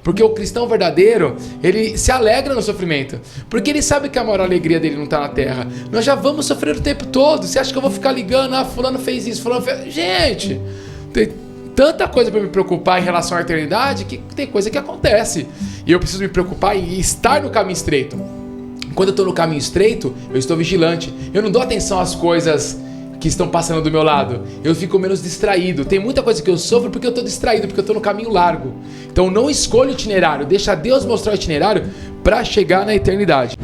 Porque o cristão verdadeiro, ele se alegra no sofrimento. Porque ele sabe que a maior alegria dele não está na terra. Nós já vamos sofrer o tempo todo. Você acha que eu vou ficar ligando? Ah, fulano fez isso, fulano fez... Gente, tem tanta coisa para me preocupar em relação à eternidade que tem coisa que acontece. E eu preciso me preocupar em estar no caminho estreito. Quando eu estou no caminho estreito, eu estou vigilante. Eu não dou atenção às coisas que estão passando do meu lado. Eu fico menos distraído. Tem muita coisa que eu sofro porque eu estou distraído, porque eu estou no caminho largo. Então não escolha o itinerário, deixa Deus mostrar o itinerário para chegar na eternidade.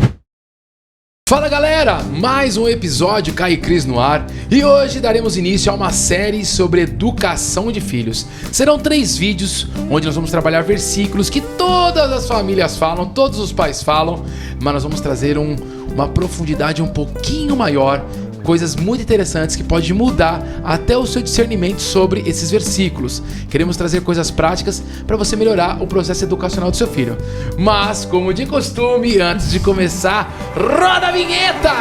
Fala galera, mais um episódio Caio e Cris no ar e hoje daremos início a uma série sobre educação de filhos. Serão 3 vídeos onde nós vamos trabalhar versículos que todas as famílias falam, todos os pais falam, mas nós vamos trazer uma profundidade um pouquinho maior, coisas muito interessantes que podem mudar até o seu discernimento sobre esses versículos. Queremos trazer coisas práticas para você melhorar o processo educacional do seu filho. Mas, como de costume, antes de começar, roda a vinheta!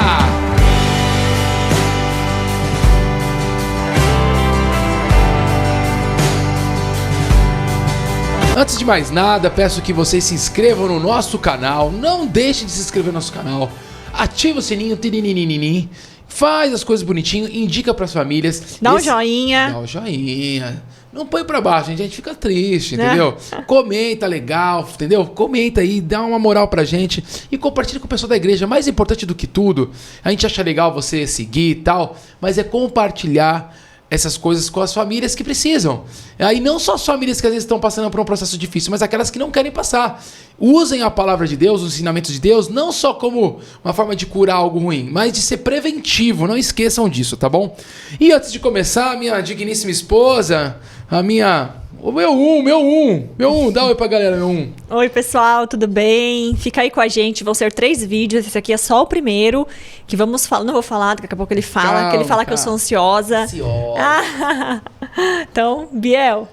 Antes de mais nada, peço que vocês se inscrevam no nosso canal. Não deixe de se inscrever no nosso canal. Ativa o sininho, tirinininininini. Faz as coisas bonitinho, indica pras famílias. Dá um joinha. Dá um joinha. Não põe pra baixo, gente. A gente fica triste, entendeu? Comenta legal, entendeu? Comenta aí, dá uma moral pra gente. E compartilha com o pessoal da igreja. Mais importante do que tudo, a gente acha legal você seguir e tal, mas é compartilhar essas coisas com as famílias que precisam. E não só as famílias que às vezes estão passando por um processo difícil, mas aquelas que não querem passar. Usem a palavra de Deus, os ensinamentos de Deus, não só como uma forma de curar algo ruim, mas de ser preventivo. Não esqueçam disso, tá bom? E antes de começar, a minha digníssima esposa, o meu um, dá um oi pra galera, meu um. Oi, pessoal, tudo bem? Fica aí com a gente, vão ser 3 vídeos, esse aqui é só o primeiro, que vamos falar, não vou falar, daqui a pouco ele fala, que ele fala que eu sou ansiosa. Então, Biel,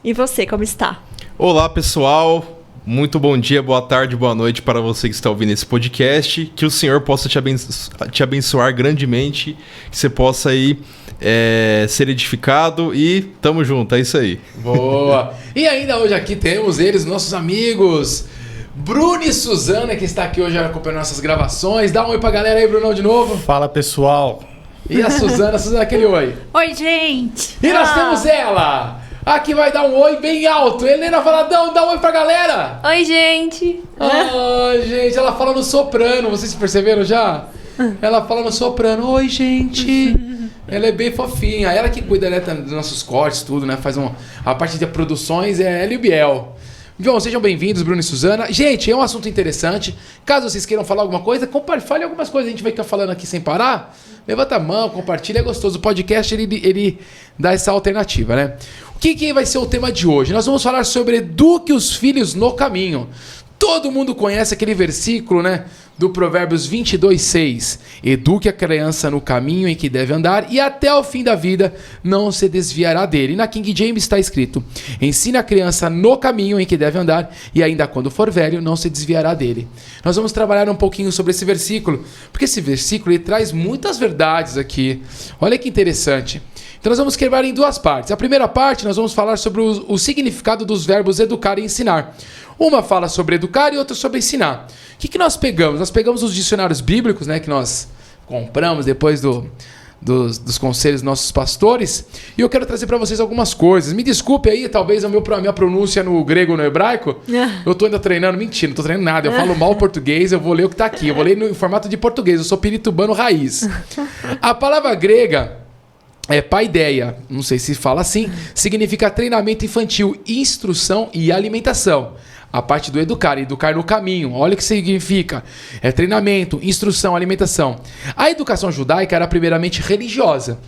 e você, como está? Olá, pessoal, muito bom dia, boa tarde, boa noite para você que está ouvindo esse podcast, que o Senhor possa te abençoar grandemente, que você possa aí ser edificado e tamo junto, é isso aí. Boa! E ainda hoje aqui temos eles, nossos amigos Bruno e Suzana, que está aqui hoje acompanhando nossas gravações. Dá um oi pra galera aí, Brunão, de novo. Fala, pessoal. E a Suzana, aquele oi. Oi, gente. E nós temos ela, aqui vai dar um oi bem alto. Helena Valadão, dá um oi pra galera. Oi, gente. Ai, gente, ela fala no soprano, vocês perceberam já? Ela fala no soprano, oi, gente. Ela é bem fofinha. Ela que cuida, né, dos nossos cortes, tudo, né? Faz a parte de produções, é ela e o Biel. Bom, sejam bem-vindos, Bruno e Suzana. Gente, é um assunto interessante. Caso vocês queiram falar alguma coisa, fale algumas coisas. A gente vai ficar falando aqui sem parar. Levanta a mão, compartilha, é gostoso. O podcast, ele dá essa alternativa, né? O que vai ser o tema de hoje? Nós vamos falar sobre eduque os filhos no caminho. Todo mundo conhece aquele versículo, né, do Provérbios 22:6. Eduque a criança no caminho em que deve andar e até o fim da vida não se desviará dele. E na King James está escrito: ensine a criança no caminho em que deve andar e ainda quando for velho não se desviará dele. Nós vamos trabalhar um pouquinho sobre esse versículo, porque esse versículo ele traz muitas verdades aqui. Olha que interessante. Então nós vamos quebrar em 2 partes. A primeira parte nós vamos falar sobre o significado dos verbos educar e ensinar. Uma fala sobre educar e outra sobre ensinar. O que nós pegamos? Nós pegamos os dicionários bíblicos, né, que nós compramos depois dos conselhos dos nossos pastores, e eu quero trazer para vocês algumas coisas. Me desculpe aí, talvez a minha pronúncia no grego ou no hebraico. Eu tô ainda treinando. Mentira, não tô treinando nada. Eu falo mal português, eu vou ler o que tá aqui. Eu vou ler no formato de português. Eu sou piritubano raiz. A palavra grega paideia, não sei se fala assim, significa treinamento infantil, instrução e alimentação. A parte do educar no caminho, olha o que significa. É treinamento, instrução, alimentação. A educação judaica era primeiramente religiosa.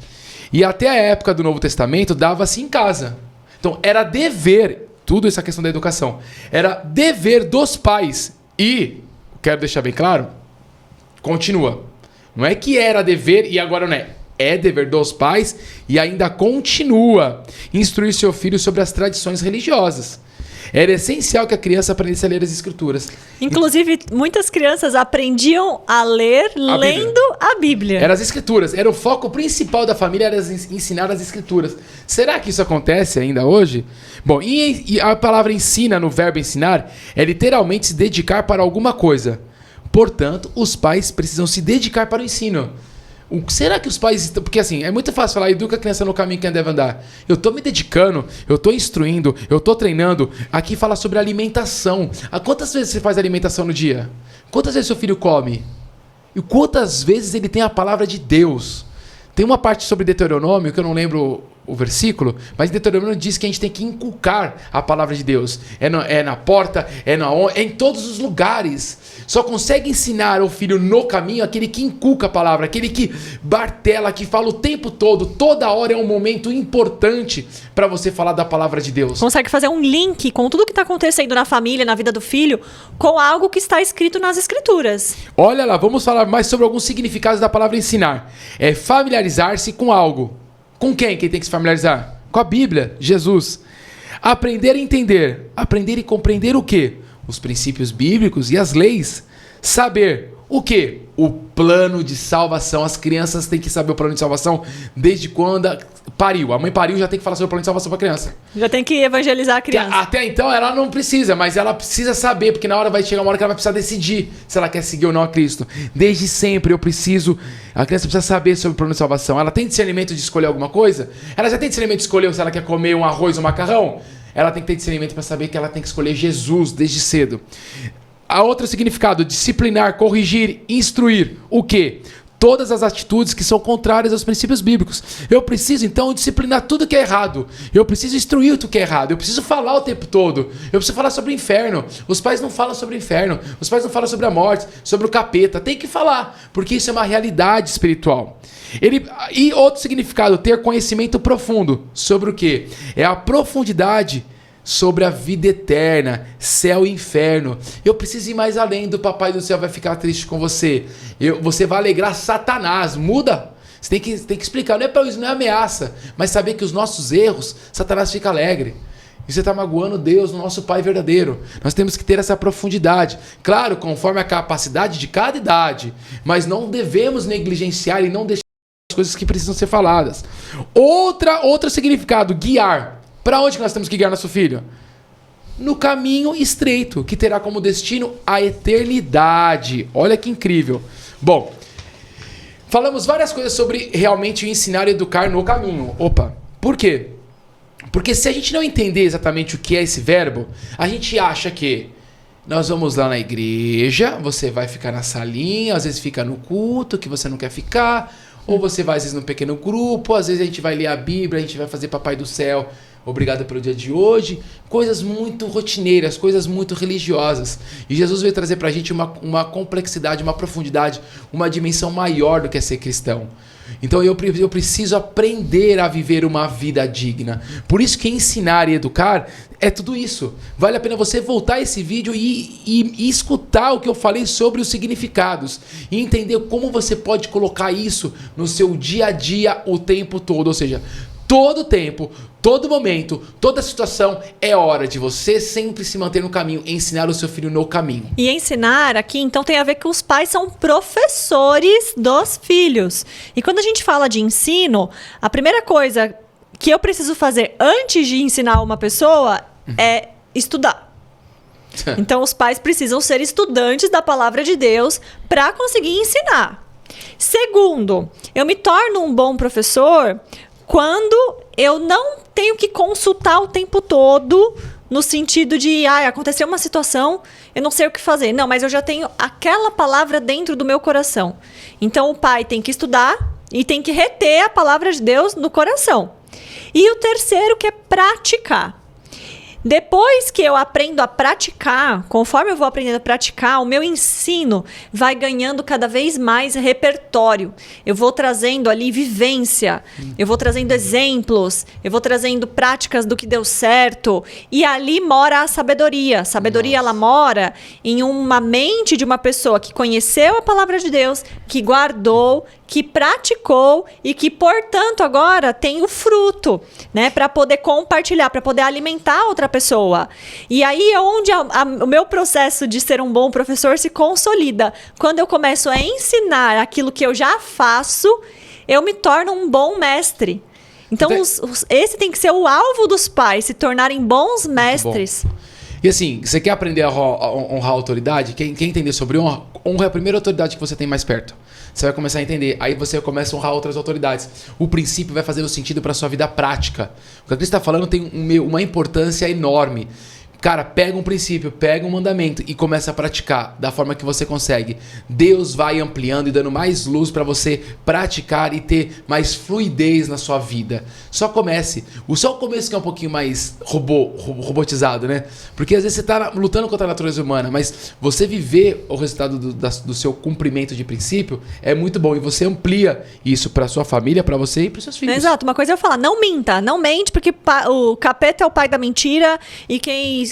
E até a época do Novo Testamento dava-se em casa. Então era dever, tudo essa questão da educação, era dever dos pais. E, quero deixar bem claro, continua. Não é que era dever e agora não é. É dever dos pais e ainda continua instruir seu filho sobre as tradições religiosas. Era essencial que a criança aprendesse a ler as escrituras. Inclusive, muitas crianças aprendiam a ler lendo a Bíblia. Eram as escrituras. Era o foco principal da família, era ensinar as escrituras. Será que isso acontece ainda hoje? Bom, e a palavra ensina, no verbo ensinar, é literalmente se dedicar para alguma coisa. Portanto, os pais precisam se dedicar para o ensino. Será que os pais... Porque assim, é muito fácil falar, educa a criança no caminho que ela deve andar. Eu tô me dedicando, eu tô instruindo, eu tô treinando. Aqui fala sobre alimentação. Quantas vezes você faz alimentação no dia? Quantas vezes seu filho come? E quantas vezes ele tem a palavra de Deus? Tem uma parte sobre Deuteronômio, que eu não lembro o versículo, mas Deuteronômio diz que a gente tem que inculcar a palavra de Deus. É na porta, é em todos os lugares. Só consegue ensinar o filho no caminho aquele que inculca a palavra, aquele que bartela, que fala o tempo todo, toda hora é um momento importante para você falar da palavra de Deus. Consegue fazer um link com tudo que está acontecendo na família, na vida do filho, com algo que está escrito nas escrituras. Olha lá, vamos falar mais sobre alguns significados da palavra ensinar. É familiarizar-se com algo. Com quem tem que se familiarizar? Com a Bíblia, Jesus. Aprender a entender. Aprender e compreender o quê? Os princípios bíblicos e as leis. Saber o quê? O plano de salvação. As crianças têm que saber o plano de salvação desde quando pariu. A mãe pariu, já tem que falar sobre o plano de salvação para a criança. Já tem que evangelizar a criança. Até então ela não precisa, mas ela precisa saber, porque na hora vai chegar uma hora que ela vai precisar decidir se ela quer seguir ou não a Cristo. Desde sempre a criança precisa saber sobre o plano de salvação. Ela tem discernimento de escolher alguma coisa? Ela já tem discernimento de escolher se ela quer comer um arroz ou um macarrão? Ela tem que ter discernimento para saber que ela tem que escolher Jesus desde cedo. A outro significado, disciplinar, corrigir, instruir. O quê? Todas as atitudes que são contrárias aos princípios bíblicos. Eu preciso, então, disciplinar tudo que é errado. Eu preciso instruir tudo que é errado. Eu preciso falar o tempo todo. Eu preciso falar sobre o inferno. Os pais não falam sobre o inferno. Os pais não falam sobre a morte, sobre o capeta. Tem que falar, porque isso é uma realidade espiritual. E outro significado, ter conhecimento profundo. Sobre o quê? É a profundidade sobre a vida eterna, céu e inferno. Eu preciso ir mais além do papai do céu vai ficar triste com você. Você vai alegrar Satanás. Muda. Você tem que explicar. Isso não é ameaça, mas saber que os nossos erros, Satanás fica alegre. E você está magoando Deus, o nosso Pai verdadeiro. Nós temos que ter essa profundidade. Claro, conforme a capacidade de cada idade. Mas não devemos negligenciar e não deixar as coisas que precisam ser faladas. Outro significado, guiar. Para onde que nós temos que guiar nosso filho? No caminho estreito, que terá como destino a eternidade. Olha que incrível. Bom, falamos várias coisas sobre realmente ensinar e educar no caminho. Por quê? Porque se a gente não entender exatamente o que é esse verbo, a gente acha que nós vamos lá na igreja, você vai ficar na salinha, às vezes fica no culto que você não quer ficar, ou você vai às vezes num pequeno grupo, às vezes a gente vai ler a Bíblia, a gente vai fazer Papai do Céu, obrigado pelo dia de hoje. Coisas muito rotineiras, coisas muito religiosas. E Jesus veio trazer pra gente uma complexidade, uma profundidade, uma dimensão maior do que é ser cristão. Então eu preciso aprender a viver uma vida digna. Por isso que ensinar e educar é tudo isso. Vale a pena você voltar esse vídeo e escutar o que eu falei sobre os significados. E entender como você pode colocar isso no seu dia a dia o tempo todo. Ou seja, todo tempo, todo momento, toda situação é hora de você sempre se manter no caminho, ensinar o seu filho no caminho. E ensinar aqui, então, tem a ver que os pais são professores dos filhos. E quando a gente fala de ensino, a primeira coisa que eu preciso fazer antes de ensinar uma pessoa é estudar. Então, os pais precisam ser estudantes da palavra de Deus para conseguir ensinar. Segundo, eu me torno um bom professor quando eu não tenho que consultar o tempo todo, no sentido de, aconteceu uma situação, eu não sei o que fazer. Não, mas eu já tenho aquela palavra dentro do meu coração. Então, o pai tem que estudar e tem que reter a palavra de Deus no coração. E o terceiro, que é praticar. Depois que eu aprendo a praticar, conforme eu vou aprendendo a praticar, o meu ensino vai ganhando cada vez mais repertório. Eu vou trazendo ali vivência, eu vou trazendo exemplos, eu vou trazendo práticas do que deu certo. E ali mora a sabedoria. A sabedoria, ela mora em uma mente de uma pessoa que conheceu a palavra de Deus, que guardou, que praticou e que, portanto, agora tem o fruto, né? Para poder compartilhar, para poder alimentar outra pessoa. E aí é onde o meu processo de ser um bom professor se consolida. Quando eu começo a ensinar aquilo que eu já faço, eu me torno um bom mestre. Então, esse tem que ser o alvo dos pais, se tornarem bons mestres. Bom. E assim, você quer aprender a honrar a autoridade? Quer entender sobre honra? Honra é a primeira autoridade que você tem mais perto. Você vai começar a entender. Aí você começa a honrar outras autoridades. O princípio vai fazer sentido para sua vida prática. O que a Cris está falando tem uma importância enorme. Cara, pega um princípio, pega um mandamento e começa a praticar da forma que você consegue. Deus vai ampliando e dando mais luz para você praticar e ter mais fluidez na sua vida. Só comece. Só o começo que é um pouquinho mais robotizado, né? Porque às vezes você está lutando contra a natureza humana, mas você viver o resultado do seu cumprimento de princípio é muito bom. E você amplia isso para sua família, para você e para os seus filhos. Exato. Uma coisa eu falar, não minta. Não mente porque o capeta é o pai da mentira e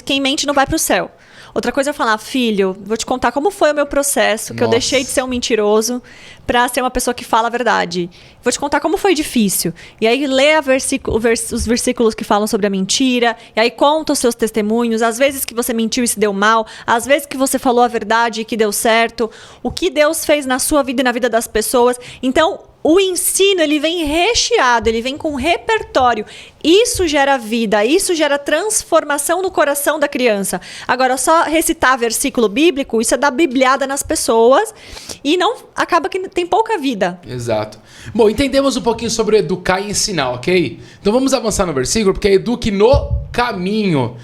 quem mente não vai pro céu. Outra coisa é falar, filho, vou te contar como foi o meu processo, que eu deixei de ser um mentiroso pra ser uma pessoa que fala a verdade. Vou te contar como foi difícil. E aí lê os versículos que falam sobre a mentira, e aí conta os seus testemunhos, às vezes que você mentiu e se deu mal, às vezes que você falou a verdade e que deu certo, o que Deus fez na sua vida e na vida das pessoas. Então, o ensino, ele vem recheado, ele vem com repertório. Isso gera vida, isso gera transformação no coração da criança. Agora, só recitar versículo bíblico, isso é dar bibliada nas pessoas e não acaba que tem pouca vida. Exato. Bom, entendemos um pouquinho sobre educar e ensinar, ok? Então vamos avançar no versículo, porque é eduque no caminho.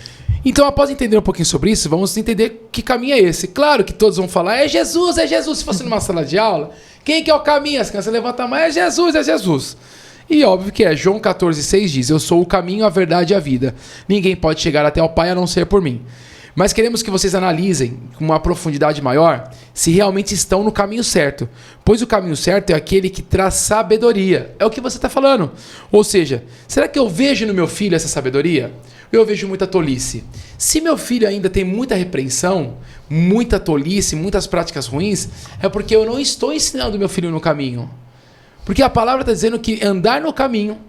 Então, após entender um pouquinho sobre isso, vamos entender que caminho é esse. Claro que todos vão falar, é Jesus, é Jesus. Se fosse numa sala de aula, quem que é o caminho? As crianças levantam a mão, é Jesus, é Jesus. E óbvio que é. João 14,6 diz, eu sou o caminho, a verdade e a vida. Ninguém pode chegar até o Pai a não ser por mim. Mas queremos que vocês analisem com uma profundidade maior se realmente estão no caminho certo. Pois o caminho certo é aquele que traz sabedoria. É o que você está falando. Ou seja, será que eu vejo no meu filho essa sabedoria? Eu vejo muita tolice. Se meu filho ainda tem muita repreensão, muita tolice, muitas práticas ruins, é porque eu não estou ensinando meu filho no caminho. Porque a palavra está dizendo que andar no caminho...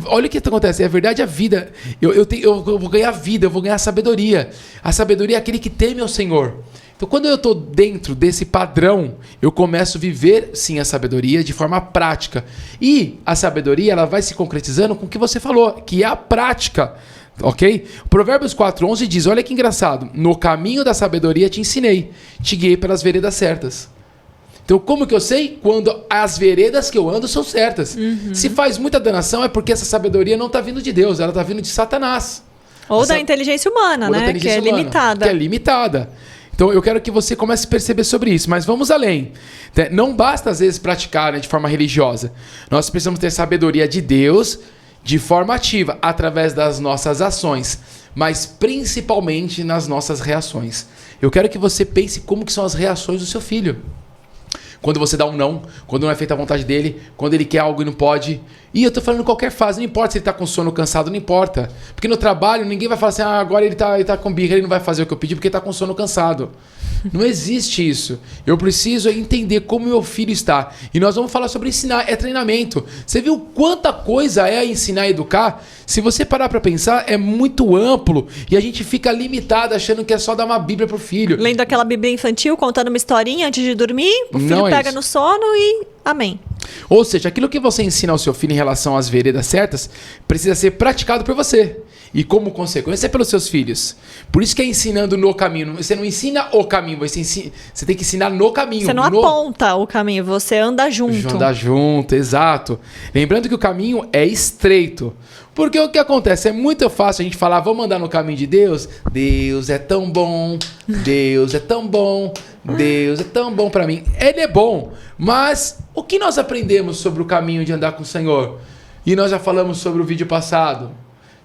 olha o que acontece, é verdade a vida. Eu vou ganhar vida, eu vou ganhar sabedoria. A sabedoria é aquele que teme ao Senhor. Então, quando eu estou dentro desse padrão, eu começo a viver, sim, a sabedoria de forma prática. E a sabedoria, ela vai se concretizando com o que você falou, que é a prática. Ok? Provérbios 4,11 diz, olha que engraçado, no caminho da sabedoria te ensinei, te guiei pelas veredas certas. Então, como que eu sei? Quando as veredas que eu ando são certas. Se faz muita danação, é porque essa sabedoria não está vindo de Deus, ela está vindo de Satanás. Ou da inteligência humana, né? Que é limitada. Que é limitada. Então, eu quero que você comece a perceber sobre isso. Mas vamos além. Não basta, às vezes, praticar, né, de forma religiosa. Nós precisamos ter sabedoria de Deus de forma ativa, através das nossas ações, mas principalmente nas nossas reações. Eu quero que você pense como que são as reações do seu filho. Quando você dá um não, quando não é feita a vontade dele, quando ele quer algo e não pode. E eu tô falando em qualquer fase, não importa se ele tá com sono, cansado, não importa. Porque no trabalho ninguém vai falar assim, agora ele tá com birra, ele não vai fazer o que eu pedi porque ele tá com sono, cansado. Não existe isso. Eu preciso entender como meu filho está. E nós vamos falar sobre ensinar, é treinamento. Você viu quanta coisa é ensinar e educar? Se você parar para pensar, é muito amplo e a gente fica limitado achando que é só dar uma Bíblia pro filho. Lendo aquela Bíblia infantil, contando uma historinha antes de dormir, o filho pega no sono e amém. Ou seja, aquilo que você ensina ao seu filho em relação às veredas certas precisa ser praticado por você. E como consequência é pelos seus filhos. Por isso que é ensinando no caminho. Você não ensina o caminho, você tem que ensinar no caminho. Você não aponta o caminho, você anda junto. Anda junto, exato. Lembrando que o caminho é estreito. Porque o que acontece? É muito fácil a gente falar, vamos andar no caminho de Deus. Deus é tão bom, Deus é tão bom, Deus é tão bom para mim. Ele é bom, mas o que nós aprendemos sobre o caminho de andar com o Senhor? E nós já falamos sobre o vídeo passado.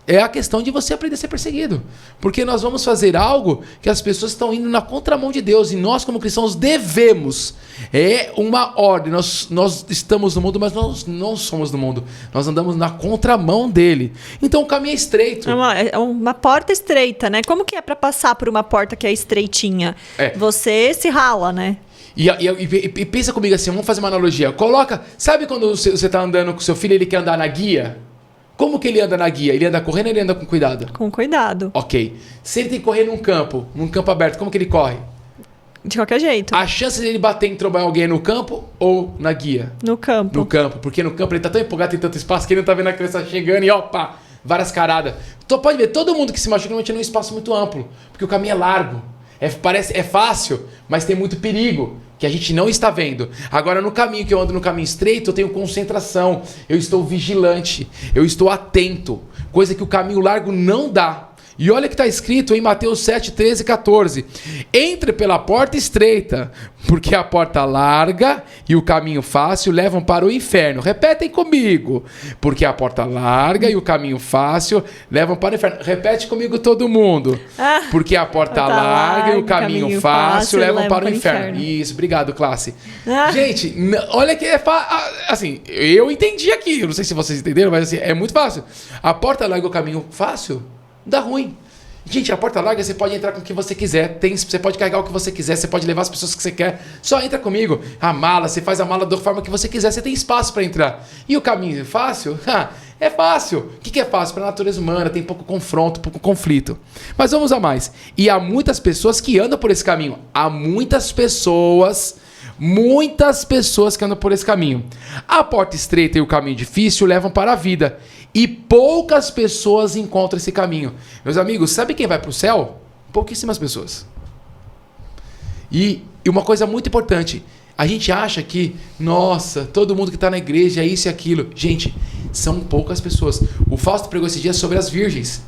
é a questão de você aprender a ser perseguido. Porque nós vamos fazer algo que as pessoas estão indo na contramão de Deus. E nós, como cristãos, devemos. É uma ordem. Nós estamos no mundo, mas nós não somos do mundo. Nós andamos na contramão dele. Então o caminho é estreito. É uma porta estreita, né? Como que é para passar por uma porta que é estreitinha? Você se rala, né? E pensa comigo assim, vamos fazer uma analogia. Sabe quando você está andando com seu filho e ele quer andar na guia? Como que ele anda na guia? Ele anda correndo ou ele anda com cuidado? Com cuidado. Ok. Se ele tem que correr num campo aberto, como que ele corre? De qualquer jeito. A chance dele bater em trombar alguém no campo ou na guia? No campo. No campo. Porque no campo ele tá tão empolgado, tem tanto espaço que ele não tá vendo a criança chegando e opa, várias caradas. Então pode ver, todo mundo que se machuca normalmente é num espaço muito amplo. Porque o caminho é largo. É fácil, mas tem muito perigo que a gente não está vendo. Agora, no caminho que eu ando no caminho estreito, eu tenho concentração, eu estou vigilante, eu estou atento, coisa que o caminho largo não dá. E olha que está escrito em Mateus 7, 13 e 14. Entre pela porta estreita, porque a porta larga e o caminho fácil levam para o inferno. Repetem comigo. Porque a porta larga e o caminho fácil levam para o inferno. Repete comigo todo mundo. Porque a porta larga e o caminho fácil levam para o inferno. Isso, obrigado, classe. Gente, olha que assim, eu entendi aqui. Não sei se vocês entenderam, mas assim, é muito fácil. A porta larga e o caminho fácil dá ruim. Gente, a porta larga você pode entrar com o que você quiser. Você pode carregar o que você quiser. Você pode levar as pessoas que você quer. Só entra comigo. A mala, você faz a mala da forma que você quiser. Você tem espaço para entrar. E o caminho é fácil? É fácil. O que é fácil? Para a natureza humana tem pouco confronto, pouco conflito. Mas vamos a mais. E há muitas pessoas que andam por esse caminho. Há muitas pessoas que andam por esse caminho. A porta estreita e o caminho difícil levam para a vida. E poucas pessoas encontram esse caminho. Meus amigos, sabe quem vai para o céu? Pouquíssimas pessoas. E uma coisa muito importante. A gente acha que, nossa, todo mundo que está na igreja é isso e aquilo. Gente, são poucas pessoas. O Fausto pregou esse dia sobre as virgens.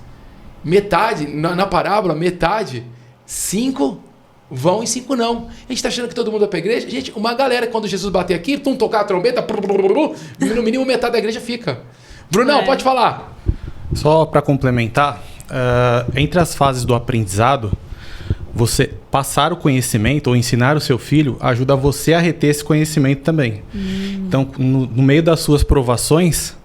Metade, na parábola, metade, 5 vão e 5 não. A gente está achando que todo mundo vai para a igreja? Gente, uma galera, quando Jesus bater aqui, tocar a trombeta, no mínimo metade da igreja fica. Brunão, pode falar. Só para complementar, entre as fases do aprendizado, você passar o conhecimento ou ensinar o seu filho ajuda você a reter esse conhecimento também. Então, no meio das suas provações,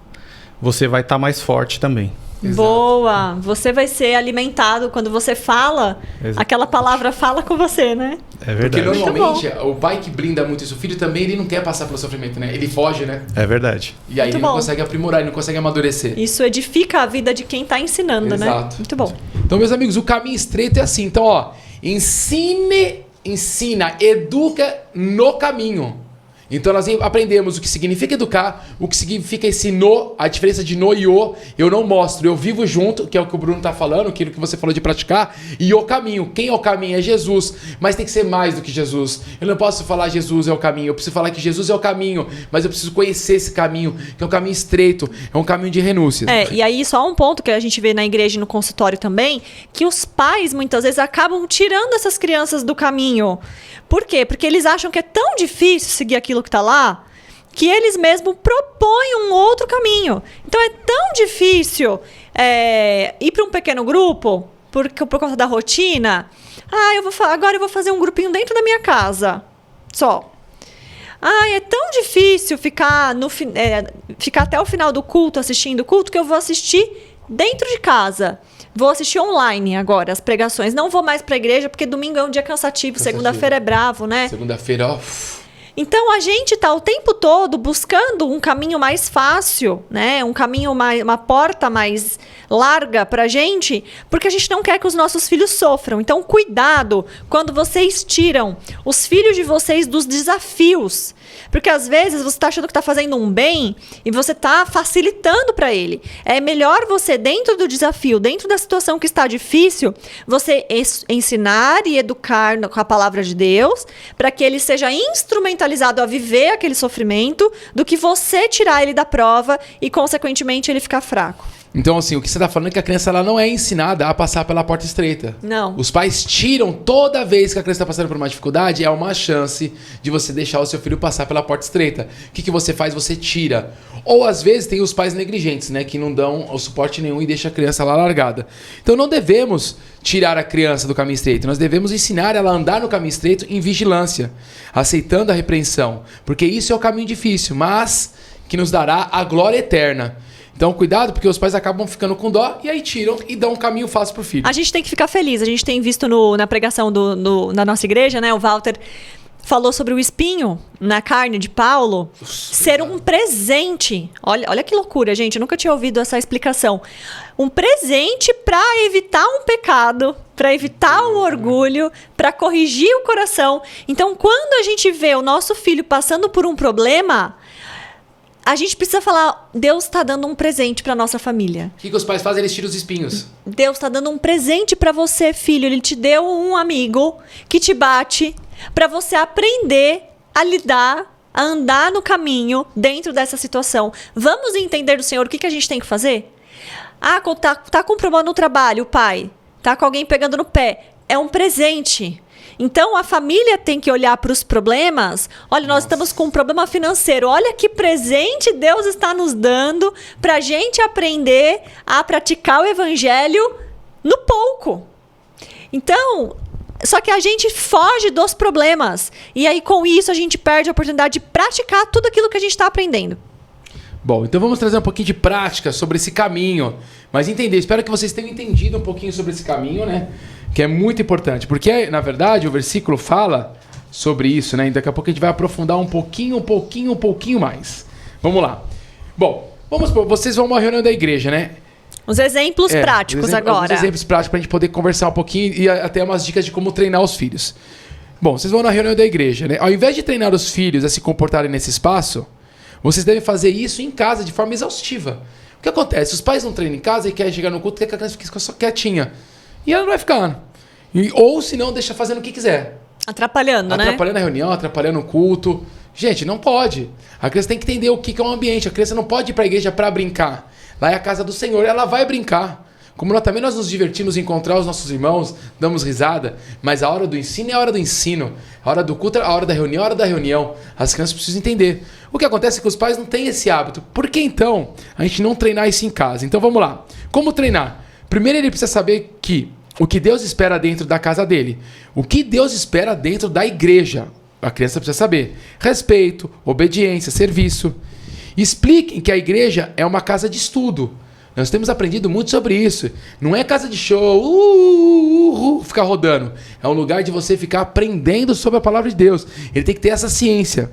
você vai estar mais forte também. Exato. Boa! Você vai ser alimentado quando você fala, aquela palavra fala com você, né? É verdade. Porque normalmente o pai que blinda muito isso, o filho também, ele não quer passar pelo sofrimento, né? Ele foge, né? É verdade. E aí ele não consegue aprimorar, ele não consegue amadurecer. Isso edifica a vida de quem está ensinando, né? Exato. Muito bom. Então, meus amigos, o caminho estreito é assim. Então, ó, ensina, educa no caminho. Então nós aprendemos o que significa educar, o que significa esse no, a diferença de no e o, eu não mostro, eu vivo junto, que é o que o Bruno está falando, aquilo que você falou de praticar, e o caminho. Quem é o caminho? É Jesus, mas tem que ser mais do que Jesus. Eu não posso falar Jesus é o caminho, eu preciso falar que Jesus é o caminho, mas eu preciso conhecer esse caminho, que é um caminho estreito, é um caminho de renúncia. E aí só um ponto que a gente vê na igreja e no consultório também, que os pais muitas vezes acabam tirando essas crianças do caminho. Por quê? Porque eles acham que é tão difícil seguir aquilo que está lá, que eles mesmos propõem um outro caminho. Então é tão difícil ir para um pequeno grupo, por conta da rotina. Agora eu vou fazer um grupinho dentro da minha casa, só. É tão difícil ficar até o final do culto, assistindo o culto, que eu vou assistir dentro de casa. Vou assistir online agora as pregações. Não vou mais para a igreja, porque domingo é um dia cansativo. Segunda-feira é bravo, né? Segunda-feira, ó. Então, a gente está o tempo todo buscando um caminho mais fácil, né? Um caminho uma porta mais larga para a gente, porque a gente não quer que os nossos filhos sofram. Então, cuidado quando vocês tiram os filhos de vocês dos desafios. Porque, às vezes, você está achando que está fazendo um bem e você está facilitando para ele. É melhor você, dentro do desafio, dentro da situação que está difícil, você ensinar e educar com a palavra de Deus, para que ele seja instrumentalizado a viver aquele sofrimento, do que você tirar ele da prova e, consequentemente, ele ficar fraco. Então, assim, o que você está falando é que a criança ela não é ensinada a passar pela porta estreita. Não. Os pais tiram toda vez que a criança está passando por uma dificuldade, é uma chance de você deixar o seu filho passar pela porta estreita. O que você faz? Você tira. Ou, às vezes, tem os pais negligentes, né? Que não dão o suporte nenhum e deixam a criança lá largada. Então, não devemos tirar a criança do caminho estreito. Nós devemos ensinar ela a andar no caminho estreito em vigilância, aceitando a repreensão. Porque isso é o caminho difícil, mas que nos dará a glória eterna. Então, cuidado, porque os pais acabam ficando com dó e aí tiram e dão um caminho fácil pro filho. A gente tem que ficar feliz. A gente tem visto na pregação na nossa igreja, né? O Walter falou sobre o espinho na carne de Paulo ser um presente. Olha que loucura, gente. Eu nunca tinha ouvido essa explicação. Um presente para evitar um pecado, para evitar um orgulho, para corrigir o coração. Então, quando a gente vê o nosso filho passando por um problema, a gente precisa falar, Deus está dando um presente para nossa família. O que os pais fazem? Eles tiram os espinhos. Deus está dando um presente para você, filho. Ele te deu um amigo que te bate para você aprender a lidar, a andar no caminho dentro dessa situação. Vamos entender do Senhor o que a gente tem que fazer? Ah, tá com problema no trabalho, pai. Tá com alguém pegando no pé. É um presente. Então, a família tem que olhar para os problemas. Olha, nós estamos com um problema financeiro. Olha que presente Deus está nos dando para a gente aprender a praticar o evangelho no pouco. Então, só que a gente foge dos problemas. E aí, com isso, a gente perde a oportunidade de praticar tudo aquilo que a gente está aprendendo. Bom, então vamos trazer um pouquinho de prática sobre esse caminho. Mas entender, espero que vocês tenham entendido um pouquinho sobre esse caminho, né? Que é muito importante, porque, na verdade, o versículo fala sobre isso, né? E daqui a pouco a gente vai aprofundar um pouquinho mais. Vamos lá. Bom, vocês vão a uma reunião da igreja, né? Os exemplos práticos agora. Os exemplos práticos para a gente poder conversar um pouquinho e até umas dicas de como treinar os filhos. Bom, vocês vão na reunião da igreja, né? Ao invés de treinar os filhos a se comportarem nesse espaço, vocês devem fazer isso em casa de forma exaustiva. O que acontece? Os pais não treinam em casa e querem chegar no culto e quer que a criança fique só quietinha. E ela não vai ficando. Ou se não, deixa fazendo o que quiser. Atrapalhando, né? Atrapalhando a reunião, atrapalhando o culto. Gente, não pode. A criança tem que entender o que é um ambiente. A criança não pode ir para a igreja para brincar. Lá é a casa do Senhor, ela vai brincar. Como nós nos divertimos em encontrar os nossos irmãos, damos risada, mas a hora do ensino é a hora do ensino. A hora do culto é a hora da reunião, a hora da reunião. As crianças precisam entender. O que acontece é que os pais não têm esse hábito. Por que então a gente não treinar isso em casa? Então vamos lá. Como treinar? Primeiro ele precisa saber que o que Deus espera dentro da casa dele. O que Deus espera dentro da igreja. A criança precisa saber. Respeito, obediência, serviço. Expliquem que a igreja é uma casa de estudo. Nós temos aprendido muito sobre isso. Não é casa de show, ficar rodando. É um lugar de você ficar aprendendo sobre a palavra de Deus. Ele tem que ter essa ciência.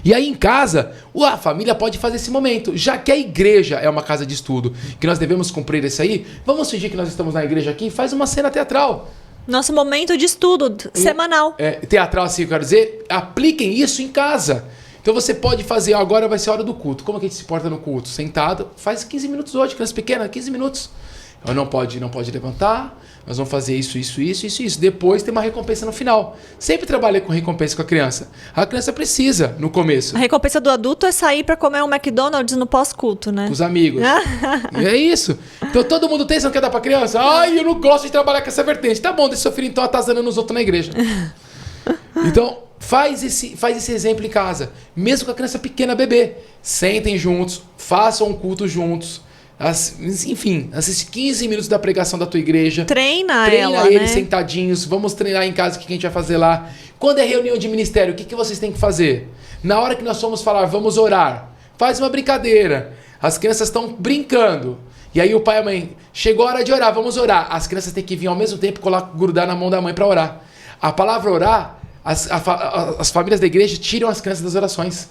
E aí em casa, a família pode fazer esse momento. Já que a igreja é uma casa de estudo, que nós devemos cumprir isso aí, vamos fingir que nós estamos na igreja aqui e faz uma cena teatral. Nosso momento de estudo semanal. Teatral, assim, eu quero dizer, apliquem isso em casa. Então você pode fazer, agora vai ser a hora do culto. Como é que a gente se porta no culto? Sentado, faz 15 minutos hoje, criança pequena, 15 minutos. Não pode levantar, nós vamos fazer isso. Depois tem uma recompensa no final. Sempre trabalhei com recompensa com a criança. A criança precisa, no começo. A recompensa do adulto é sair para comer um McDonald's no pós-culto, né? Com os amigos. E é isso. Então todo mundo tem, você não quer dar pra criança? Ai, eu não gosto de trabalhar com essa vertente. Tá bom, deixa seu filho então atazanando os outros na igreja. Então, faz esse exemplo em casa. Mesmo com a criança pequena, bebê. Sentem juntos, façam um culto juntos. Enfim, assiste 15 minutos da pregação da tua igreja. Treina eles, né? Sentadinhos. Vamos treinar em casa o que a gente vai fazer lá. Quando é reunião de ministério, o que vocês têm que fazer? Na hora que nós formos falar, vamos orar. Faz uma brincadeira. As crianças estão brincando. E aí o pai e a mãe, chegou a hora de orar, vamos orar. As crianças têm que vir ao mesmo tempo e grudar na mão da mãe para orar. A palavra orar, as famílias da igreja tiram as crianças das orações.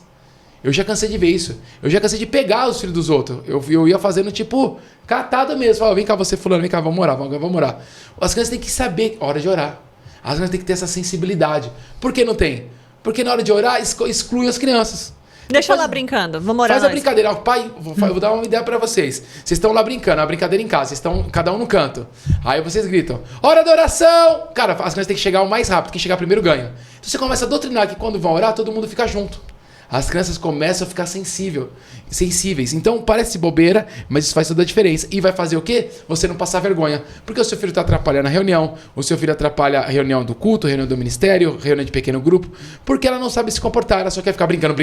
Eu já cansei de ver isso. Eu já cansei de pegar os filhos dos outros. Eu ia fazendo tipo catado mesmo. Falava, vem cá você fulano, vem cá, vamos orar. As crianças têm que saber a hora de orar. As crianças têm que ter essa sensibilidade. Por que não tem? Porque na hora de orar, exclui as crianças. Deixa eu lá brincando, vamos orar. Faz a brincadeira. Pai, vou dar uma ideia pra vocês. Vocês estão lá brincando, a brincadeira em casa. Vocês estão cada um no canto. Aí vocês gritam, hora da oração! Cara, as crianças têm que chegar o mais rápido. Quem chegar primeiro ganha. Então você começa a doutrinar que quando vão orar, todo mundo fica junto. As crianças começam a ficar sensíveis. Então parece bobeira, mas isso faz toda a diferença. E vai fazer o quê? Você não passar vergonha. Porque o seu filho está atrapalhando a reunião, o seu filho atrapalha a reunião do culto, a reunião do ministério, reunião de pequeno grupo, porque ela não sabe se comportar, ela só quer ficar brincando.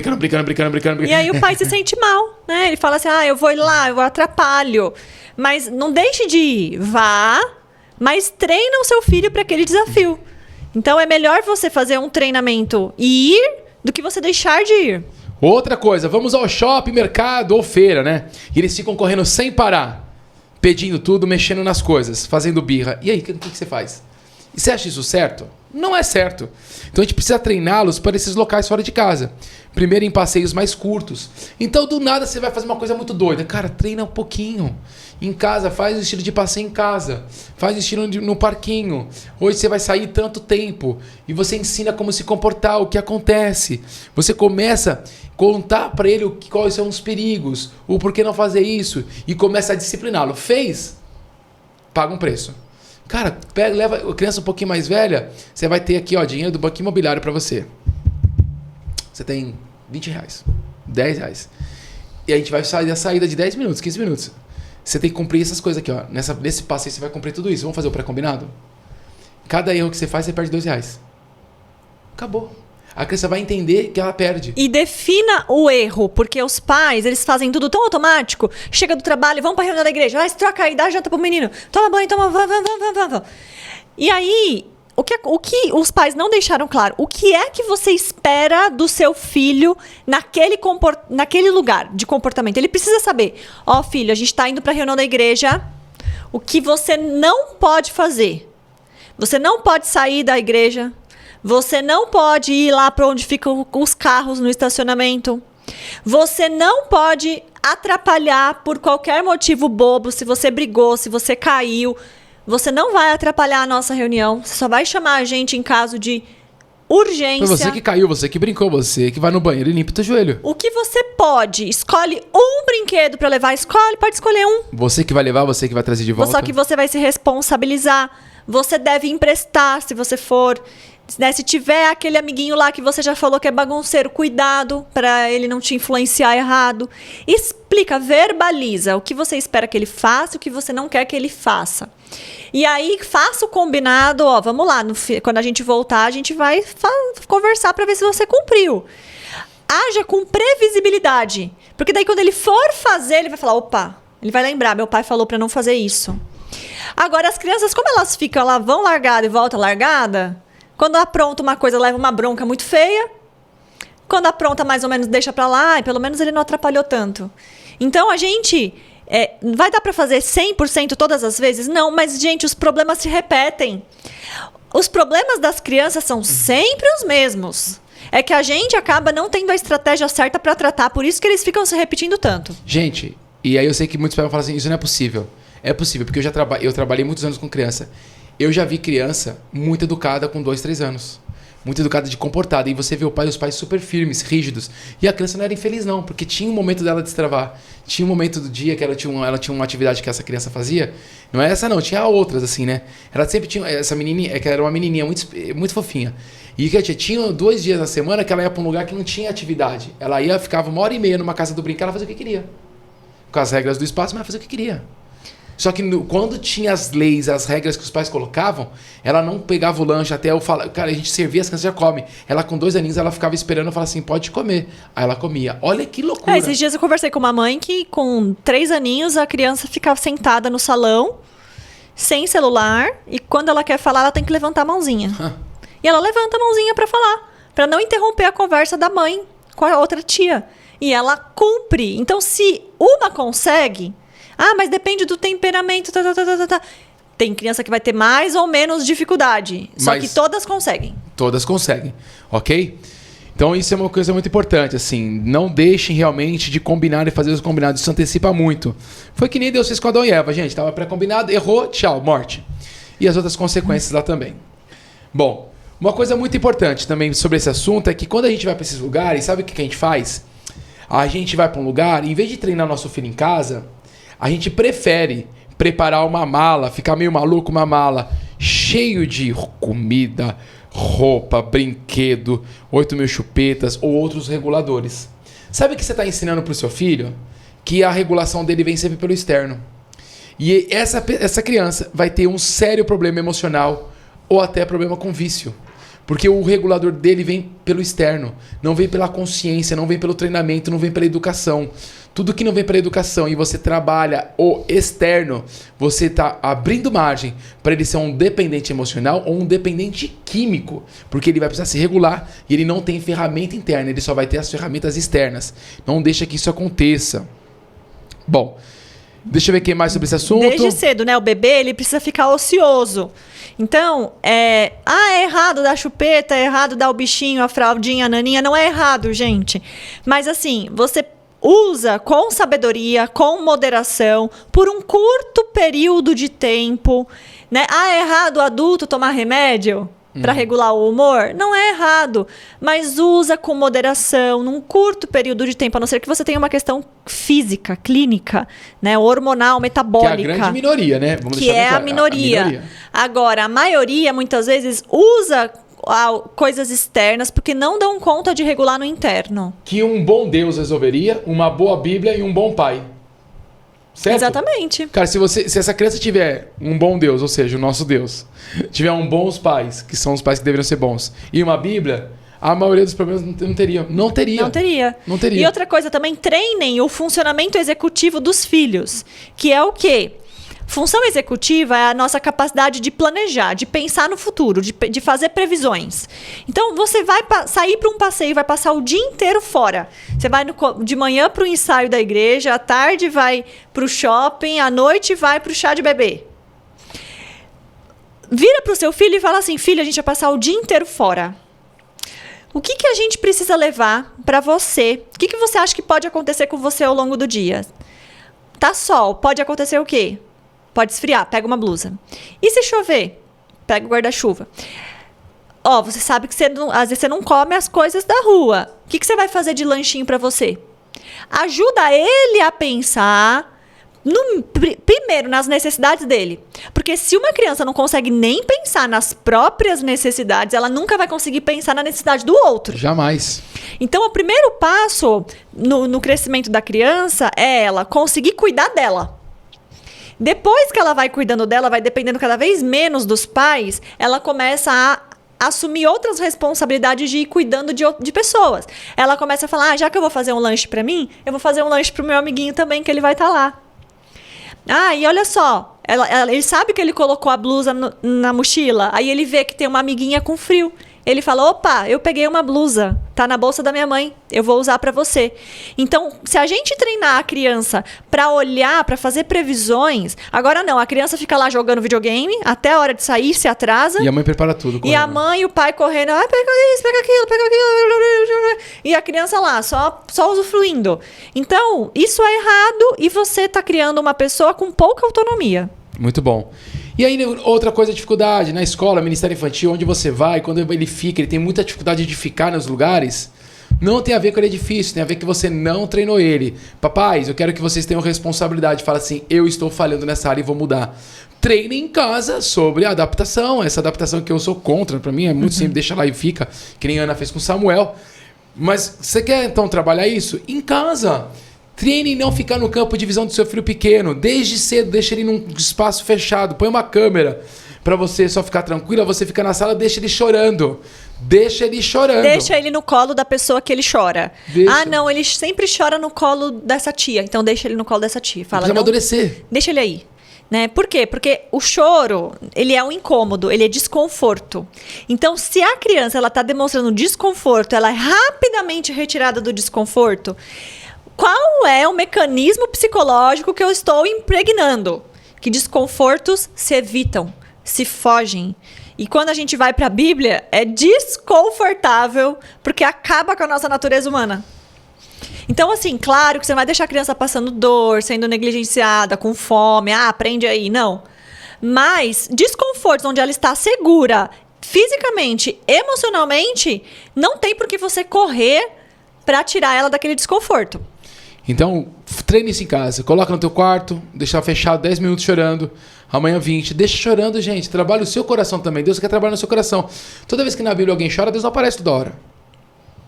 E aí o pai se sente mal, né? Ele fala assim, eu vou lá, eu atrapalho. Mas não deixe de ir, vá, mas treina o seu filho para aquele desafio. Então é melhor você fazer um treinamento e ir do que você deixar de ir. Outra coisa, vamos ao shopping, mercado ou feira, né? E eles ficam correndo sem parar, pedindo tudo, mexendo nas coisas, fazendo birra. E aí, o que você faz? E você acha isso certo? Não é certo. Então a gente precisa treiná-los para esses locais fora de casa. Primeiro em passeios mais curtos. Então do nada você vai fazer uma coisa muito doida. Cara, treina um pouquinho. Em casa, faz o estilo de passeio em casa. Faz o estilo no parquinho. Hoje você vai sair tanto tempo. E você ensina como se comportar, o que acontece. Você começa a contar para ele quais são os perigos. O porquê não fazer isso. E começa a discipliná-lo. Fez? Paga um preço. Cara, leva a criança um pouquinho mais velha. Você vai ter aqui, dinheiro do banco imobiliário para você. Você tem R$20, R$10. E a gente vai sair da saída de 10 minutos, 15 minutos. Você tem que cumprir essas coisas aqui, ó. Nesse passeio você vai cumprir tudo isso. Vamos fazer o pré-combinado? Cada erro que você faz, você perde R$2. Acabou. A criança vai entender que ela perde. E defina o erro, porque os pais, eles fazem tudo tão automático. Chega do trabalho, vão pra reunião da igreja. Vai, se troca aí, dá janta pro menino. Toma banho, vamos. E aí, o que os pais não deixaram claro? O que é que você espera do seu filho naquele lugar de comportamento? Ele precisa saber. Filho, a gente tá indo pra reunião da igreja. O que você não pode fazer? Você não pode sair da igreja. Você não pode ir lá para onde ficam os carros no estacionamento. Você não pode atrapalhar por qualquer motivo bobo. Se você brigou, se você caiu, você não vai atrapalhar a nossa reunião. Você só vai chamar a gente em caso de urgência. Foi você que caiu, você que brincou, você que vai no banheiro e limpa o teu joelho. O que você pode? Escolhe um brinquedo para levar. Pode escolher um. Você que vai levar, você que vai trazer de volta. Só que você vai se responsabilizar. Você deve emprestar, se você for... Né, se tiver aquele amiguinho lá que você já falou que é bagunceiro, cuidado para ele não te influenciar errado. Explica, verbaliza o que você espera que ele faça e o que você não quer que ele faça. E aí, faça o combinado, vamos lá, quando a gente voltar, a gente vai conversar para ver se você cumpriu. Haja com previsibilidade, porque daí quando ele for fazer, ele vai falar, opa, ele vai lembrar, meu pai falou para não fazer isso. Agora, as crianças, como elas ficam lá, vão largada e volta largada... Quando apronta uma coisa, leva uma bronca muito feia. Quando apronta, mais ou menos, deixa pra lá. E pelo menos ele não atrapalhou tanto. Então, a gente... vai dar pra fazer 100% todas as vezes? Não, mas, gente, os problemas se repetem. Os problemas das crianças são sempre os mesmos. É que a gente acaba não tendo a estratégia certa pra tratar. Por isso que eles ficam se repetindo tanto. Gente, e aí eu sei que muitos pais vão falar assim, isso não é possível. É possível, porque eu trabalhei muitos anos com criança. Eu já vi criança muito educada com 2, 3 anos. Muito educada de comportada. E você vê os pais super firmes, rígidos. E a criança não era infeliz, não. Porque tinha um momento dela destravar. Tinha um momento do dia que ela tinha uma atividade que essa criança fazia. Não é essa, não. Tinha outras, assim, né? Ela sempre tinha... Essa menininha, que era uma menininha muito fofinha. E que tinha 2 dias na semana que ela ia pra um lugar que não tinha atividade. Ela ficava 1h30 numa casa do brincar, ela fazia o que queria. Com as regras do espaço, mas ela fazia o que queria. Só que quando tinha as leis, as regras que os pais colocavam, ela não pegava o lanche até eu falar... Cara, a gente servia, as crianças já comem. Ela com 2 aninhos, ela ficava esperando, eu falava assim, pode comer. Aí ela comia. Olha que loucura. Esses dias eu conversei com uma mãe que com 3 aninhos, a criança ficava sentada no salão, sem celular, e quando ela quer falar, ela tem que levantar a mãozinha. E ela levanta a mãozinha pra falar, pra não interromper a conversa da mãe com a outra tia. E ela cumpre. Então, se uma consegue... mas depende do temperamento. Tem criança que vai ter mais ou menos dificuldade. Só que todas conseguem. Todas conseguem, ok? Então isso é uma coisa muito importante, assim. Não deixem realmente de combinar e fazer os combinados. Isso antecipa muito. Foi que nem Deus fez com Adão e Eva, gente. Tava pré-combinado, errou, tchau, morte. E as outras consequências lá também. Bom, uma coisa muito importante também sobre esse assunto é que quando a gente vai para esses lugares, sabe o que a gente faz? A gente vai para um lugar, em vez de treinar nosso filho em casa... A gente prefere preparar uma mala, ficar meio maluco uma mala cheio de comida, roupa, brinquedo, 8.000 chupetas ou outros reguladores. Sabe o que você está ensinando para o seu filho? Que a regulação dele vem sempre pelo externo. E essa criança vai ter um sério problema emocional ou até problema com vício. Porque o regulador dele vem pelo externo, não vem pela consciência, não vem pelo treinamento, não vem pela educação. Tudo que não vem pela educação e você trabalha o externo, você está abrindo margem para ele ser um dependente emocional ou um dependente químico. Porque ele vai precisar se regular e ele não tem ferramenta interna, ele só vai ter as ferramentas externas. Não deixa que isso aconteça. Bom, deixa eu ver quem mais sobre esse assunto. Desde cedo, né? O bebê, ele precisa ficar ocioso. Então, é errado dar chupeta, é errado dar o bichinho, a fraldinha, a naninha. Não é errado, gente. Mas assim, você usa com sabedoria, com moderação, por um curto período de tempo, né? É errado o adulto tomar remédio para regular o humor? Não é errado, mas usa com moderação, num curto período de tempo, a não ser que você tenha uma questão física, clínica, né? Hormonal, metabólica. Que é a grande minoria, né? Vamos que deixar é claro. a minoria. Agora, a maioria, muitas vezes, usa coisas externas porque não dão conta de regular no interno. Que um bom Deus resolveria, uma boa Bíblia e um bom pai. Certo? Exatamente. Cara, se essa criança tiver um bom Deus, ou seja, o nosso Deus, tiver bons pais, que são os pais que deveriam ser bons, e uma Bíblia, a maioria dos problemas não teria. Não teria. E outra coisa também, treinem o funcionamento executivo dos filhos, que é o quê? Função executiva é a nossa capacidade de planejar, de pensar no futuro, de fazer previsões. Então, você vai sair para um passeio, vai passar o dia inteiro fora. Você vai de manhã para o ensaio da igreja, à tarde vai para o shopping, à noite vai para o chá de bebê. Vira para o seu filho e fala assim: filho, a gente vai passar o dia inteiro fora. O que a gente precisa levar para você? O que você acha que pode acontecer com você ao longo do dia? Tá sol, pode acontecer o quê? Pode esfriar, pega uma blusa. E se chover? Pega o guarda-chuva. Você sabe que às vezes você não come as coisas da rua. O que você vai fazer de lanchinho para você? Ajuda ele a pensar, primeiro, nas necessidades dele. Porque se uma criança não consegue nem pensar nas próprias necessidades, ela nunca vai conseguir pensar na necessidade do outro. Jamais. Então, o primeiro passo no crescimento da criança é ela conseguir cuidar dela. Depois que ela vai cuidando dela, vai dependendo cada vez menos dos pais, ela começa a assumir outras responsabilidades de ir cuidando de pessoas. Ela começa a falar: já que eu vou fazer um lanche para mim, eu vou fazer um lanche pro meu amiguinho também, que ele vai estar lá. E olha só, ele sabe que ele colocou a blusa na mochila, aí ele vê que tem uma amiguinha com frio. Ele fala: opa, eu peguei uma blusa, tá na bolsa da minha mãe, eu vou usar para você. Então, se a gente treinar a criança para olhar, para fazer previsões, agora não, a criança fica lá jogando videogame, até a hora de sair, se atrasa. E a mãe prepara tudo. E a mãe e o pai correndo: pega isso, pega aquilo. E a criança lá, só usufruindo. Então, isso é errado e você tá criando uma pessoa com pouca autonomia. Muito bom. E aí, outra coisa, dificuldade. Na escola, Ministério Infantil, onde você vai, quando ele fica, ele tem muita dificuldade de ficar nos lugares. Não tem a ver com ele é difícil, tem a ver que você não treinou ele. Papais, eu quero que vocês tenham responsabilidade. Fala assim: eu estou falhando nessa área e vou mudar. Treine em casa sobre a adaptação. Essa adaptação que eu sou contra, pra mim é muito simples, deixa lá e fica, que nem a Ana fez com o Samuel. Mas você quer então trabalhar isso? Em casa. Treine em não ficar no campo de visão do seu filho pequeno. Desde cedo, deixa ele num espaço fechado. Põe uma câmera para você só ficar tranquila. Você fica na sala, deixa ele chorando. Deixa ele chorando. Deixa ele no colo da pessoa que ele chora. Deixa. Não, ele sempre chora no colo dessa tia. Então deixa ele no colo dessa tia. Fala: precisa amadurecer. Deixa ele aí. Né? Por quê? Porque o choro, ele é um incômodo, ele é desconforto. Então, se a criança ela está demonstrando desconforto, ela é rapidamente retirada do desconforto. Qual é o mecanismo psicológico que eu estou impregnando? Que desconfortos se evitam, se fogem. E quando a gente vai para a Bíblia, é desconfortável, porque acaba com a nossa natureza humana. Então, assim, claro que você não vai deixar a criança passando dor, sendo negligenciada, com fome, aprende aí, não. Mas desconfortos onde ela está segura, fisicamente, emocionalmente, não tem por que você correr para tirar ela daquele desconforto. Então, treine isso em casa. Coloca no teu quarto, deixa ela fechado 10 minutos chorando. amanhã 20. Deixa chorando, gente. Trabalha o seu coração também. Deus quer trabalhar no seu coração. Toda vez que na Bíblia alguém chora, Deus não aparece toda hora.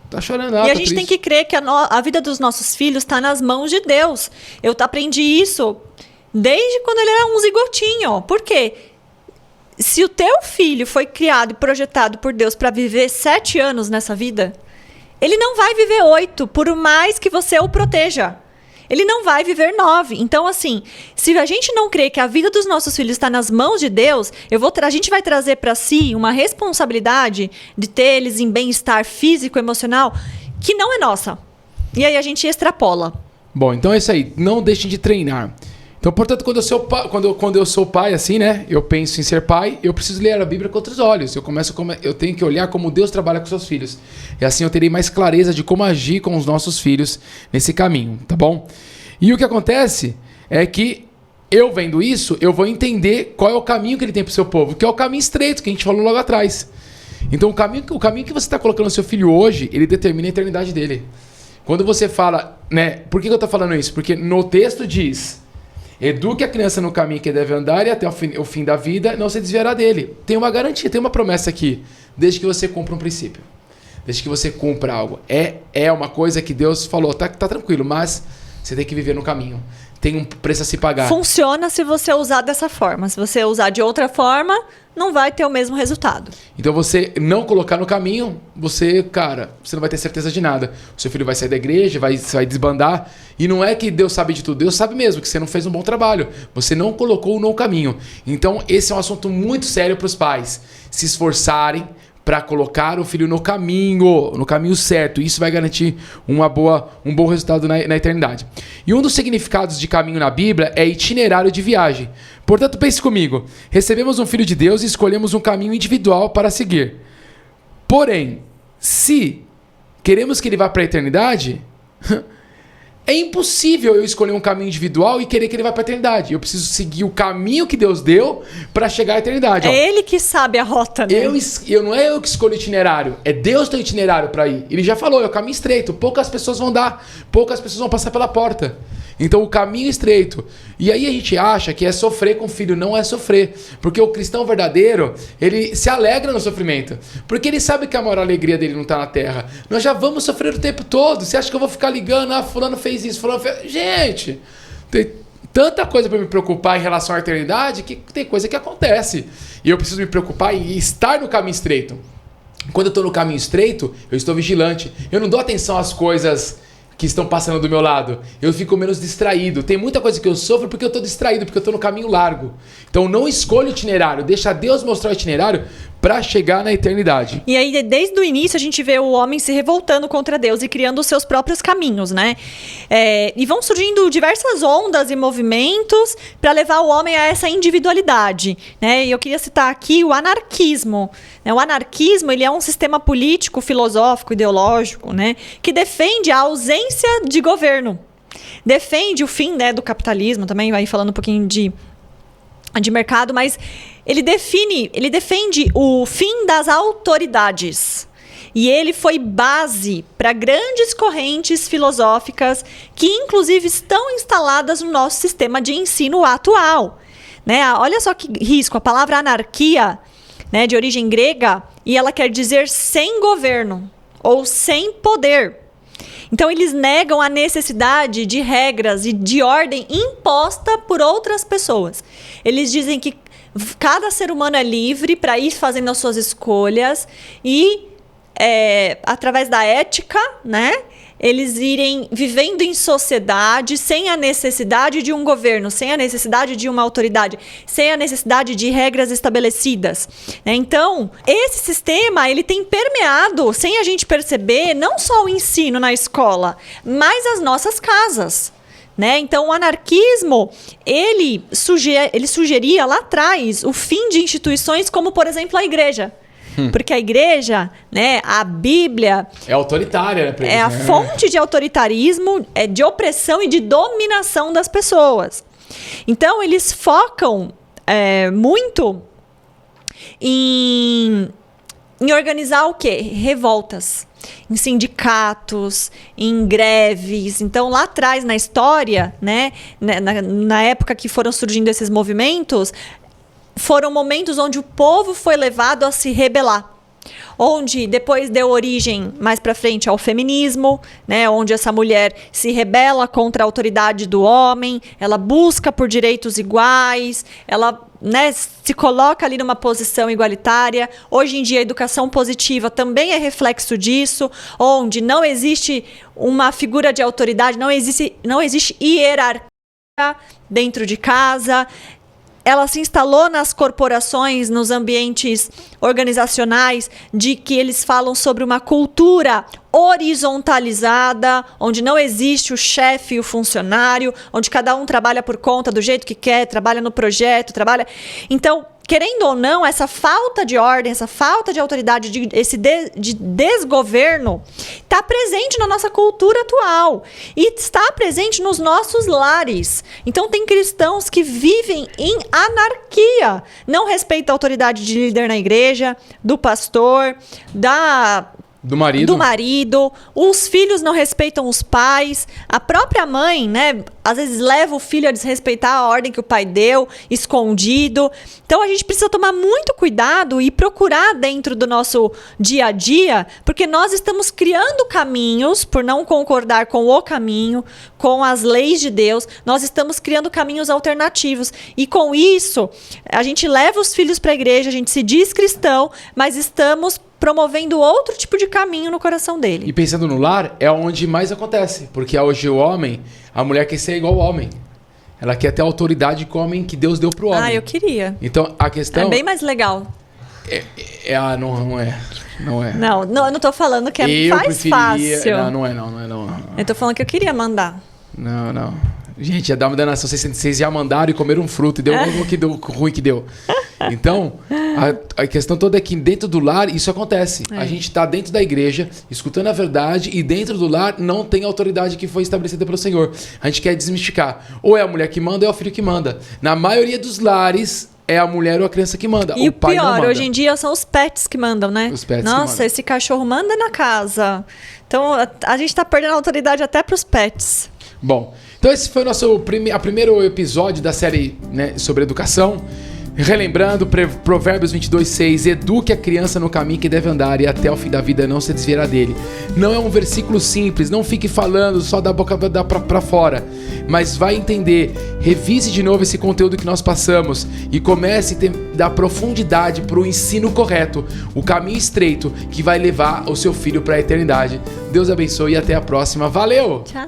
Tá chorando. E a gente tem que crer que a vida dos nossos filhos está nas mãos de Deus. Eu aprendi isso desde quando ele era um zigotinho. Por quê? Se o teu filho foi criado e projetado por Deus para viver 7 anos nessa vida, ele não vai viver 8, por mais que você o proteja. Ele não vai viver 9. Então, assim, se a gente não crê que a vida dos nossos filhos está nas mãos de Deus, a gente vai trazer para si uma responsabilidade de ter eles em bem-estar físico, emocional, que não é nossa. E aí a gente extrapola. Bom, então é isso aí. Não deixem de treinar. Então, portanto, quando eu sou pai, assim, né? Eu penso em ser pai, eu preciso ler a Bíblia com outros olhos. Eu tenho que olhar como Deus trabalha com seus filhos. E assim eu terei mais clareza de como agir com os nossos filhos nesse caminho, tá bom? E o que acontece é que eu vendo isso, eu vou entender qual é o caminho que ele tem pro seu povo, que é o caminho estreito, que a gente falou logo atrás. Então, o caminho que você está colocando no seu filho hoje, ele determina a eternidade dele. Quando você fala, né? Por que eu tô falando isso? Porque no texto diz: eduque a criança no caminho que deve andar e até o fim da vida não se desviará dele. Tem uma garantia, tem uma promessa aqui. Desde que você cumpra um princípio. Desde que você cumpra algo. É uma coisa que Deus falou, tá tranquilo, mas você tem que viver no caminho. Tem um preço a se pagar. Funciona se você usar dessa forma. Se você usar de outra forma, não vai ter o mesmo resultado. Então você não colocar no caminho, você não vai ter certeza de nada. O seu filho vai sair da igreja, vai desbandar. E não é que Deus sabe de tudo. Deus sabe mesmo que você não fez um bom trabalho. Você não colocou no caminho. Então esse é um assunto muito sério para os pais. Se esforçarem para colocar o filho no caminho certo. Isso vai garantir um bom resultado na eternidade. E um dos significados de caminho na Bíblia é itinerário de viagem. Portanto, pense comigo. Recebemos um filho de Deus e escolhemos um caminho individual para seguir. Porém, se queremos que ele vá para a eternidade, é impossível eu escolher um caminho individual e querer que ele vá para a eternidade. Eu preciso seguir o caminho que Deus deu para chegar à eternidade. É ele que sabe a rota, né? Não é eu que escolho o itinerário. É Deus que tem o itinerário para ir. Ele já falou, é o caminho estreito. Poucas pessoas vão dar. Poucas pessoas vão passar pela porta. Então o caminho estreito. E aí a gente acha que é sofrer com o filho. Não é sofrer. Porque o cristão verdadeiro, ele se alegra no sofrimento. Porque ele sabe que a maior alegria dele não está na terra. Nós já vamos sofrer o tempo todo. Você acha que eu vou ficar ligando? Fulano fez isso, fulano fez... Gente, tem tanta coisa para me preocupar em relação à eternidade que tem coisa que acontece. E eu preciso me preocupar em estar no caminho estreito. Quando eu estou no caminho estreito, eu estou vigilante. Eu não dou atenção às coisas que estão passando do meu lado. Eu fico menos distraído. Tem muita coisa que eu sofro porque eu estou distraído, porque eu estou no caminho largo. Então não escolha o itinerário, deixa Deus mostrar o itinerário para chegar na eternidade. E aí, desde o início, a gente vê o homem se revoltando contra Deus e criando os seus próprios caminhos, né? E vão surgindo diversas ondas e movimentos para levar o homem a essa individualidade, né? E eu queria citar aqui o anarquismo. O anarquismo, ele é um sistema político, filosófico, ideológico, né? Que defende a ausência de governo. Defende o fim, né, do capitalismo, também vai falando um pouquinho de mercado, mas ele defende o fim das autoridades. E ele foi base para grandes correntes filosóficas que, inclusive, estão instaladas no nosso sistema de ensino atual. Né? Olha só que risco. A palavra anarquia, né, de origem grega, e ela quer dizer sem governo ou sem poder. Então, eles negam a necessidade de regras e de ordem imposta por outras pessoas. Eles dizem que cada ser humano é livre para ir fazendo as suas escolhas e, através da ética, né, eles irem vivendo em sociedade sem a necessidade de um governo, sem a necessidade de uma autoridade, sem a necessidade de regras estabelecidas. Então, esse sistema, ele tem permeado, sem a gente perceber, não só o ensino na escola, mas as nossas casas. Né? Então, o anarquismo, ele sugeria lá atrás o fim de instituições como, por exemplo, a igreja. Porque a igreja, né, a Bíblia... É autoritária, né? É a fonte de autoritarismo, de opressão e de dominação das pessoas. Então, eles focam muito em organizar o quê? Revoltas. Em sindicatos, em greves. Então, lá atrás, na história, né, na época que foram surgindo esses movimentos, foram momentos onde o povo foi levado a se rebelar. Onde depois deu origem, mais pra frente, ao feminismo, né? Onde essa mulher se rebela contra a autoridade do homem, ela busca por direitos iguais, ela, né, se coloca ali numa posição igualitária. Hoje em dia, a educação positiva também é reflexo disso, onde não existe uma figura de autoridade, não existe hierarquia dentro de casa. Ela se instalou nas corporações, nos ambientes organizacionais, de que eles falam sobre uma cultura horizontalizada, onde não existe o chefe e o funcionário, onde cada um trabalha por conta do jeito que quer, trabalha no projeto, trabalha... Então, querendo ou não, essa falta de ordem, essa falta de autoridade, de desgoverno, está presente na nossa cultura atual e está presente nos nossos lares. Então, tem cristãos que vivem em anarquia, não respeitam a autoridade de líder na igreja, do pastor, do marido, os filhos não respeitam os pais, a própria mãe, né, às vezes leva o filho a desrespeitar a ordem que o pai deu, escondido. Então a gente precisa tomar muito cuidado e procurar dentro do nosso dia a dia, porque nós estamos criando caminhos, por não concordar com o caminho, com as leis de Deus, nós estamos criando caminhos alternativos. E com isso, a gente leva os filhos para a igreja, a gente se diz cristão, mas estamos promovendo outro tipo de caminho no coração dele. E pensando no lar, é onde mais acontece. Porque hoje o homem, a mulher quer ser igual ao homem. Ela quer ter a autoridade que o homem, que Deus deu pro homem. Ah, eu queria. Então, a questão... É bem mais legal. Não é. Não, eu não tô falando que fácil. Não é. Eu tô falando que eu queria mandar. Não. Gente, ia dar uma danação. Vocês já mandaram e comeram um fruto e deu o que deu, ruim que deu. Então, a questão toda é que dentro do lar isso acontece. A gente está dentro da igreja, escutando a verdade, e dentro do lar não tem autoridade que foi estabelecida pelo Senhor. A gente quer desmistificar. Ou é a mulher que manda, ou é o filho que manda. Na maioria dos lares, é a mulher ou a criança que manda. E o pai pior, não manda. Hoje em dia são os pets que mandam, né? Os pets Nossa, que mandam. esse cachorro manda na casa. Então, a gente tá perdendo a autoridade até pros pets. Bom, então esse foi o nosso primeiro episódio da série, né, sobre educação. Relembrando, Provérbios 22:6, eduque a criança no caminho que deve andar e até o fim da vida não se desviará dele. Não é um versículo simples, não fique falando só da boca pra fora, mas vai entender, revise de novo esse conteúdo que nós passamos e comece a dar profundidade para o ensino correto, o caminho estreito que vai levar o seu filho para a eternidade. Deus abençoe e até a próxima. Valeu! Tchau!